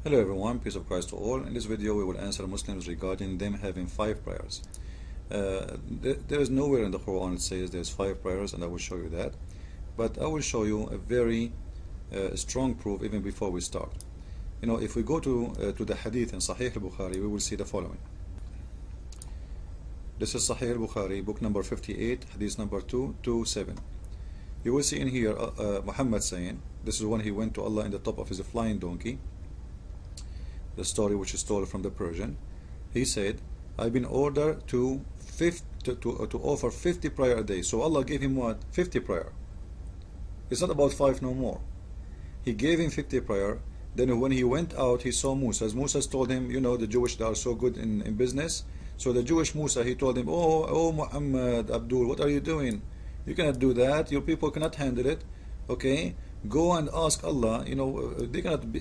Hello everyone, peace of Christ to all. In this video we will answer Muslims regarding them having 5 prayers. There is nowhere in the Quran it says there's 5 prayers, and I will show you that. But I will show you a very strong proof even before we start. You know, if we go to the hadith in Sahih al-Bukhari, we will see the following. This is Sahih al-Bukhari, book number 58, hadith number 227. You will see in here Muhammad saying, this is when he went to Allah in the top of his flying donkey. The story which is told from the Persian. He said, I've been ordered to offer 50 prayer a day. So Allah gave him what? 50 prayer. It's not about 5 no more. He gave him 50 prayer. Then when he went out, he saw Musa. As Musa told him, you know, the Jewish, they are so good in business. So the Jewish Musa, he told him, oh Muhammad, Abdul, what are you doing? You cannot do that. Your people cannot handle it. Okay? Go and ask Allah. You know, they cannot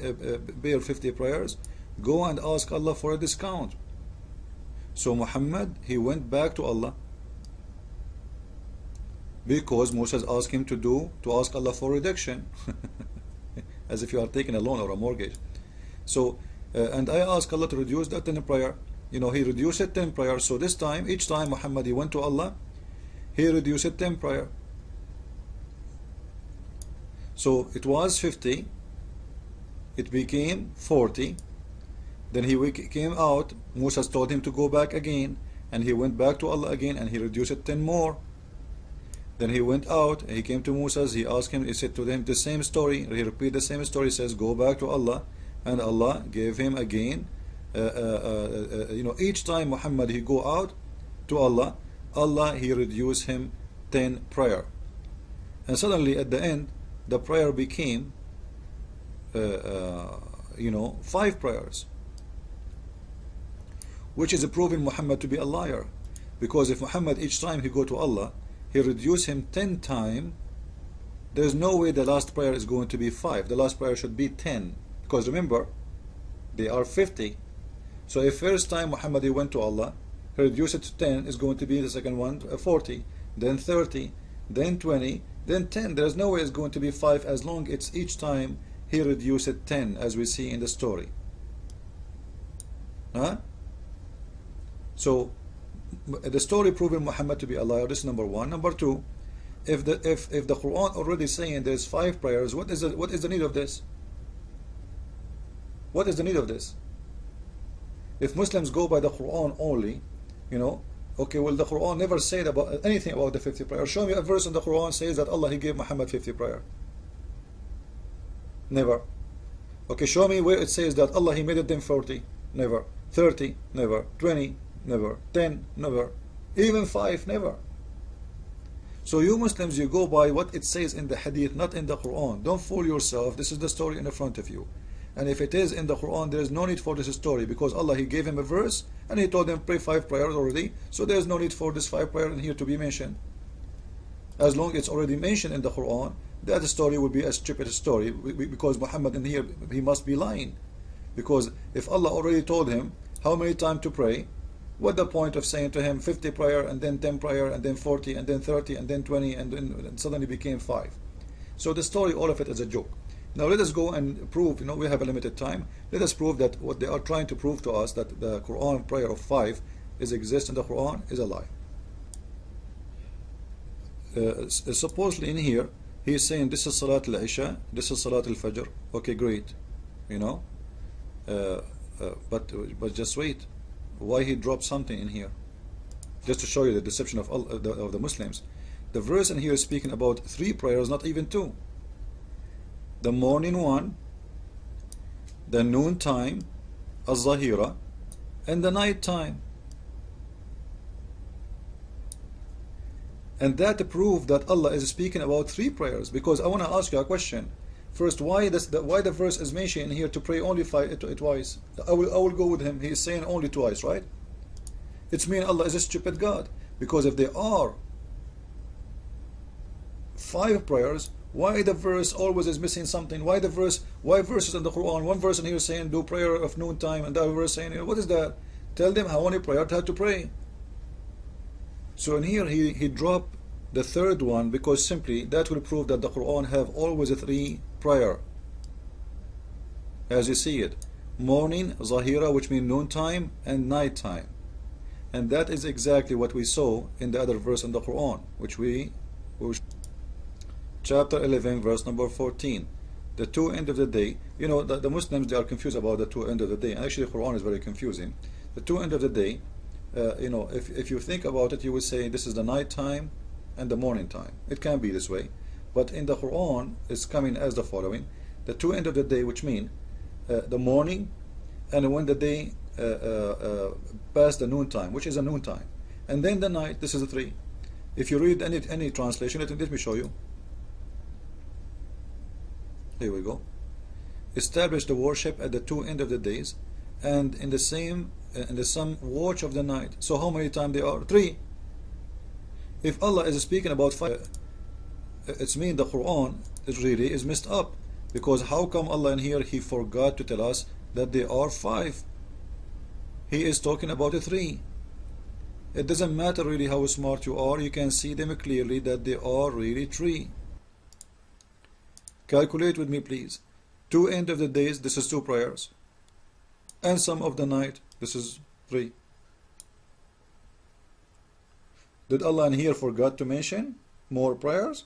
bear 50 prayers. Go and ask Allah for a discount. So Muhammad, he went back to Allah because Moses asked him to ask Allah for reduction. As if you are taking a loan or a mortgage. So and I asked Allah to reduce that 10 prayer. You know, he reduced it 10 prayer. So this time, each time Muhammad he went to Allah, he reduced it 10 prayer. So it was 50, it became 40. Then he came out, Musa told him to go back again, and he went back to Allah again, and he reduced it 10 more. Then he went out, and he came to Musa, he asked him, he said to them the same story, he repeated the same story, he says, go back to Allah, and Allah gave him again, you know, each time Muhammad he go out to Allah, Allah he reduced him 10 prayer. And suddenly at the end, the prayer became, you know, 5 prayers. Which is proving Muhammad to be a liar. Because if Muhammad each time he go to Allah, he reduce him 10 times, there's no way the last prayer is going to be 5. The last prayer should be 10. Because remember, they are 50. So if first time Muhammad he went to Allah, he reduced it to 10, is going to be the second one 40, then 30, then 20, then 10. There's no way it's going to be 5 as long it's each time he reduced it 10, as we see in the story. Huh? So the story proving Muhammad to be a liar. This is number one. Number two, if the Quran already saying there's 5 prayers, what is the need of this? What is the need of this? If Muslims go by the Quran only, you know, okay, well the Quran never said about anything about the 50 prayer. Show me a verse in the Quran says that Allah he gave Muhammad 50 prayer. Never. Okay, show me where it says that Allah he made it them 40. Never. 30. Never. 20. Never. 10. Never. Even 5. Never. So you Muslims, you go by what it says in the hadith, not in the Quran. Don't fool yourself. This is the story in the front of you. And if it is in the Quran, there is no need for this story, because Allah he gave him a verse and he told him pray 5 prayers already. So there is no need for this 5 prayer in here to be mentioned. As long as it's already mentioned in the Quran, that story would be a stupid story, because Muhammad in here he must be lying. Because if Allah already told him how many times to pray, what the point of saying to him 50 prayer and then 10 prayer and then 40 and then 30 and then 20 and then suddenly became 5? So the story, all of it is a joke. Now let us go and prove, you know, we have a limited time. Let us prove that what they are trying to prove to us, that the Quran prayer of 5 exists in the Quran, is a lie. Supposedly in here he is saying this is Salat al-Isha, this is Salat al-Fajr. Okay, great, you know, but just wait. Why he dropped something in here? Just to show you the deception of the Muslims. The verse in here is speaking about 3 prayers, not even 2. The morning one, the noon time, az-Zahira, and the night time. And that proved that Allah is speaking about 3 prayers. Because I want to ask you a question. First, why the verse is mentioned here to pray only twice? I will go with him. He is saying only twice, right? It's mean Allah is a stupid God. Because if there are 5 prayers, why the verse always is missing something? Why verses in the Quran? One verse in here saying do prayer of noon time, and the other verse saying, what is that? Tell them how many prayer they have to pray. So in here he dropped the 3rd one, because simply that will prove that the Quran have always a 3 prayer. as you see it. morning, Zahira, which means noon time, and night time. And that is exactly what we saw in the other verse in the Quran, which chapter 11, verse number 14. The two end of the day. You know, the Muslims, they are confused about the two end of the day. And actually, the Quran is very confusing. The two end of the day, you know, if you think about it, you would say this is the night time and the morning time. It can be this way. But in the Quran, it's coming as the following. The two end of the day, which mean the morning, and when the day past the noon time, which is a noon time. And then the night, this is a 3. If you read any translation, let me show you. Here we go. Establish the worship at the two end of the days, and in the same watch of the night. So how many times they are? 3. If Allah is speaking about 5, it's mean the Quran really is messed up, because how come Allah in here He forgot to tell us that they are 5? He is talking about a 3. It doesn't matter really how smart you are, you can see them clearly that they are really 3. Calculate with me, please. Two end of the days, this is 2 prayers. And some of the night, this is 3. Did Allah in here forgot to mention more prayers?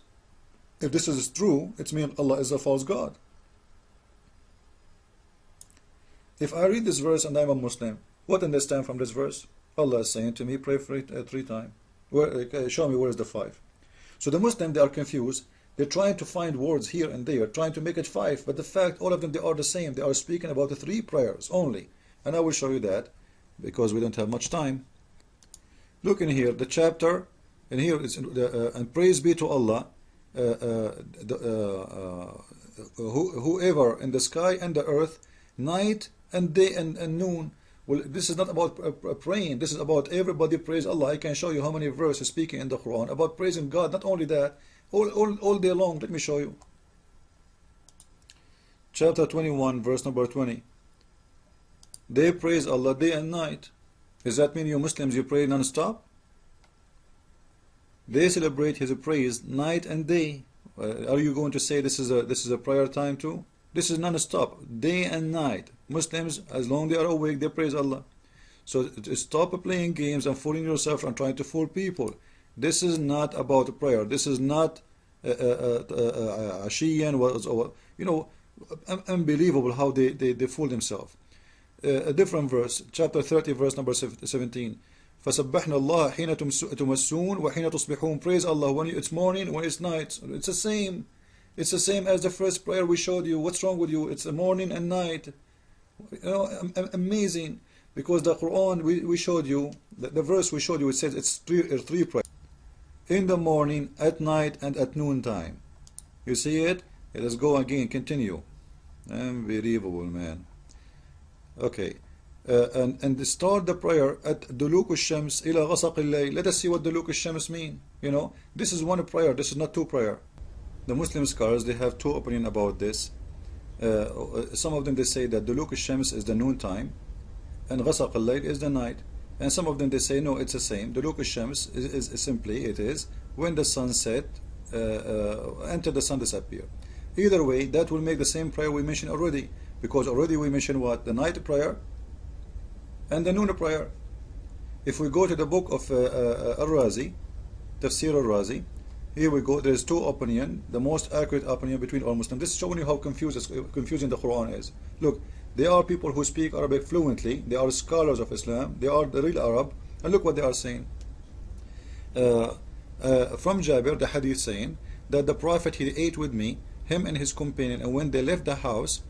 If this is true, it means Allah is a false God. If I read this verse and I'm a Muslim, what understand from this verse? Allah is saying to me, pray for it 3 times. Show me where is the 5. So the Muslim, they are confused. They're trying to find words here and there, trying to make it 5, but the fact, all of them, they are the same. They are speaking about the 3 prayers only. And I will show you that, because we don't have much time. Look in here, the chapter, and here it's and praise be to Allah, whoever in the sky and the earth, night and day and noon. Well, this is not about praying. This is about everybody praise Allah. I can show you how many verses speaking in the Quran about praising God. Not only that, all day long. Let me show you. Chapter 21, verse number 20. They praise Allah day and night. Does that mean you Muslims, you pray non-stop? They celebrate His praise night and day. Are you going to say this is a prayer time too? This is non-stop, day and night. Muslims, as long as they are awake, they praise Allah. So stop playing games and fooling yourself and trying to fool people. This is not about prayer. This is not Ashiyan, you know, unbelievable how they fool themselves. A different verse, chapter 30, verse number 17. فَسَبَّحْنَا اللَّهَ حِينَ تُمَسُّونَ وَحِينَ تُصْبِحُونَ. Praise Allah when it's morning, when it's night. It's the same. It's the same as the first prayer we showed you. What's wrong with you? It's the morning and night. You know, amazing. Because the Quran we showed you, the verse we showed you, it says it's three prayers. In the morning, at night, and at noon time. You see it? Let us go again, continue. Unbelievable, man. Okay. And start the prayer at Duluk al-Shams ila Ghasaq al-Layl. Let us see what Duluk al-Shams mean. You know, this is one prayer, this is not 2 prayer. The Muslim scholars, they have 2 opinions about this. Some of them, they say that Duluk al-Shams is the noon time and Ghasaq al-Layl is the night. And some of them, they say no, it's the same. Duluk al-Shams is simply, it is when the sun set until the sun disappear. Either way, that will make the same prayer we mentioned already, because already we mentioned what? The night prayer and the noon prayer. If we go to the book of Al-Razi, Tafsir Al-Razi, here we go, there's 2 opinions, the most accurate opinion between all Muslims. This is showing you how confusing the Quran is. Look, they are people who speak Arabic fluently, they are scholars of Islam, they are the real Arab, and look what they are saying. From Jabir, the hadith saying that the Prophet, he ate with me, him and his companion, and when they left the house,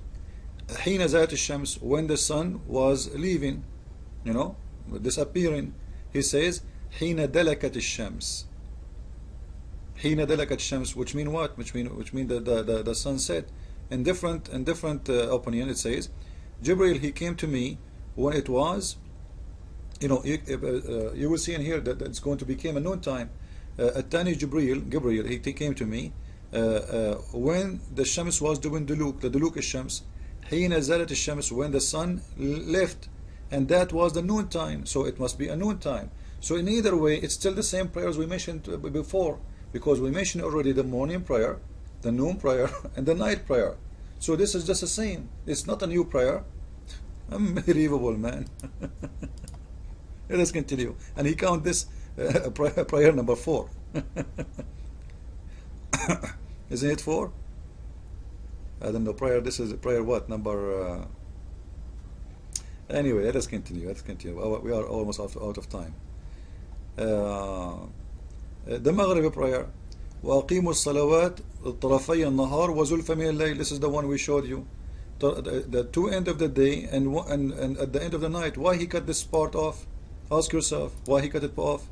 حين زالت الشمس, when the sun was leaving, you know, disappearing, he says حين دلكت الشمس. حين دلكت الشمس, which mean what? Which mean the sunset. In different opinion, it says Jibril, he came to me when it was, you know, you will see in here that it's going to become a noon time. Atani Gabriel, he came to me when the Shams was doing Duluk, the Duluk al-Shams. حين زالت الشمس, when the sun left, and that was the noon time, so it must be a noon time. So in either way, it's still the same prayers we mentioned before, because we mentioned already the morning prayer, the noon prayer, and the night prayer. So this is just the same. It's not a new prayer. Unbelievable, man. Let us continue. And he count this prayer number 4. Isn't it 4? I don't know. Prayer. This is prayer what number? Anyway, let us continue. Let's continue. We are almost out of time. The Maghrib prayer. وأقيموا الصلوات طرفي النهار وزلفا من الليل. This is the one we showed you. The two end of the day and at the end of the night. Why he cut this part off? Ask yourself why he cut it off.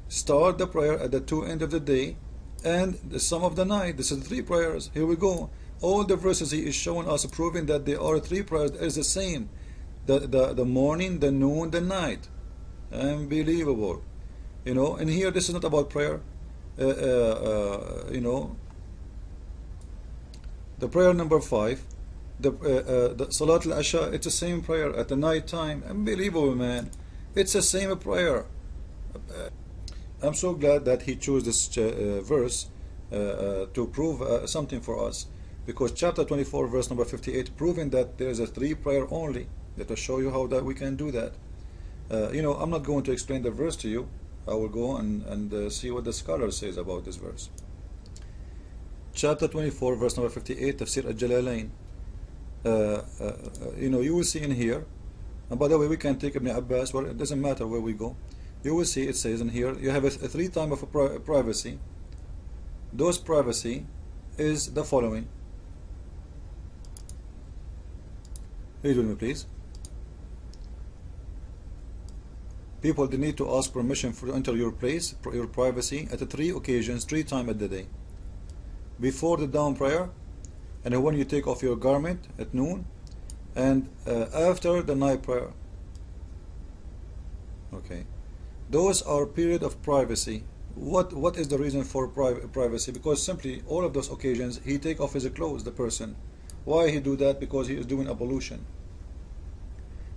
Start the prayer at the two end of the day and the sum of the night. This is 3 prayers. Here we go. All the verses he is showing us proving that there are 3 prayers that is the same. The morning, the noon, the night. Unbelievable. You know, and here this is not about prayer. You know, the prayer number 5, the Salat al-Asha, it's the same prayer at the night time. Unbelievable, man. It's the same prayer. I'm so glad that he chose this verse to prove something for us, because chapter 24 verse number 58 proving that there is a 3 prayer only. Let us show you how that we can do that. You know, I'm not going to explain the verse to you. I will go and see what the scholar says about this verse. Chapter 24 verse number 58, Tafsir al-Jalalain. You know, you will see in here, and by the way, we can take Ibn Abbas, well, it doesn't matter where we go. You will see it says in here, you have a 3 time of privacy. Those privacy is the following. Read with me, please. People, they need to ask permission to enter your place, your privacy, at 3 occasions, 3 times at the day. Before the dawn prayer, and when you take off your garment at noon, and after the night prayer. Okay, those are period of privacy. What is the reason for privacy? Because simply all of those occasions he take off his clothes, the person. Why he do that? Because he is doing ablution.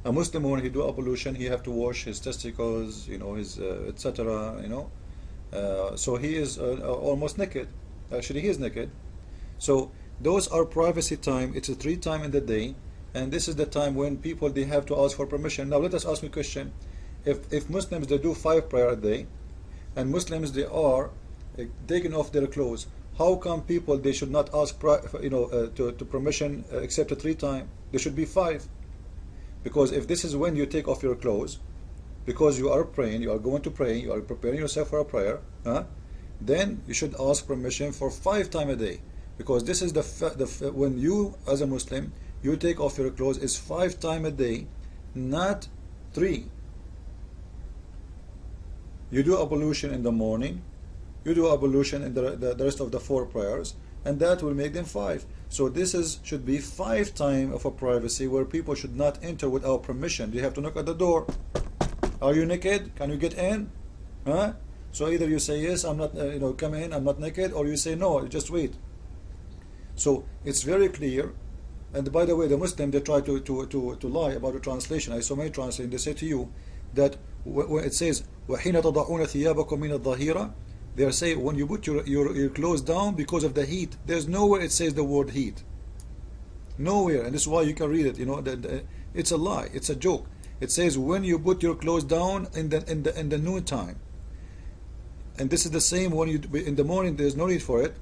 A Muslim, when he do ablution, he have to wash his testicles, you know, his etc. You know, so he is almost naked. Actually, he is naked. So those are privacy time. It's a 3 times in the day, and this is the time when people, they have to ask for permission. Now let us ask me a question. If Muslims, they do 5 prayer a day, and Muslims, they are taking off their clothes, how come people, they should not ask to permission except 3 times? There should be 5. Because if this is when you take off your clothes, because you are praying, you are going to pray, you are preparing yourself for a prayer, then you should ask permission for 5 times a day. Because this is when you, as a Muslim, you take off your clothes, is 5 times a day, not 3. You do ablution in the morning, you do ablution in the rest of the 4 prayers, and that will make them 5. So this should be 5 times of a privacy where people should not enter without permission. You have to knock at the door. Are you naked? Can you get in? Huh? So either you say yes, I'm not, come in, I'm not naked, or you say no, just wait. So it's very clear. And by the way, the Muslim, they try to lie about the translation. I saw many translations. They say to you that when it says وَحِينَ تَضَعُونَ ثِيَابَكُمْ مِنَ الظَّهِيرَةِ, they are saying when you put your clothes down because of the heat. There's nowhere it says the word heat. Nowhere, and this is why you can read it. You know, it's a lie. It's a joke. It says when you put your clothes down in the noon time, and this is the same when you in the morning. There's no need for it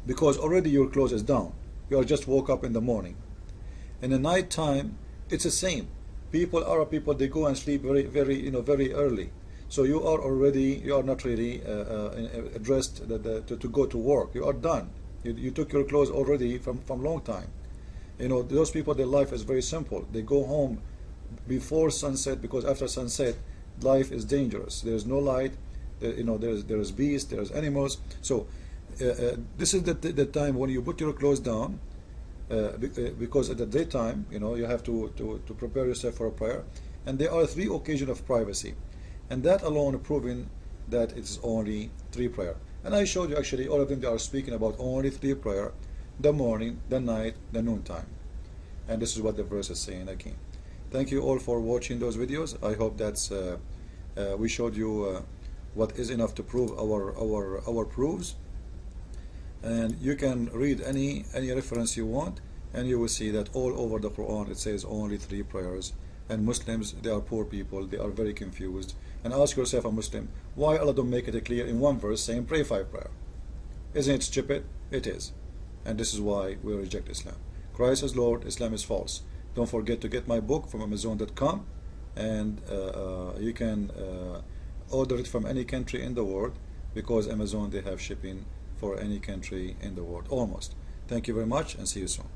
because already your clothes is down. You are just woke up in the morning. In the night time, it's the same. Arab people, they go and sleep very early. So you are not really dressed to go to work. You are done. You took your clothes already from long time. You know, those people, their life is very simple. They go home before sunset, because after sunset, life is dangerous. There's no light. There's beasts, there's animals. So this is the time when you put your clothes down, because at the daytime, you have to prepare yourself for a prayer. And there are 3 occasions of privacy. And that alone proving that it's only 3 prayer. And I showed you actually all of them, they are speaking about only 3 prayer: the morning, the night, the noon time. And this is what the verse is saying again. Thank you all for watching those videos. I hope that's we showed you what is enough to prove our proofs. And you can read any reference you want, and you will see that all over the Quran it says only 3 prayers. And Muslims, they are poor people, they are very confused. And ask yourself, a Muslim, why Allah don't make it clear in one verse saying pray 5 prayer? Isn't it stupid? It is. And this is why we reject Islam. Christ is Lord, Islam is false. Don't forget to get my book from Amazon.com, and you can order it from any country in the world, because Amazon, they have shipping for any country in the world almost. Thank you very much, and see you soon.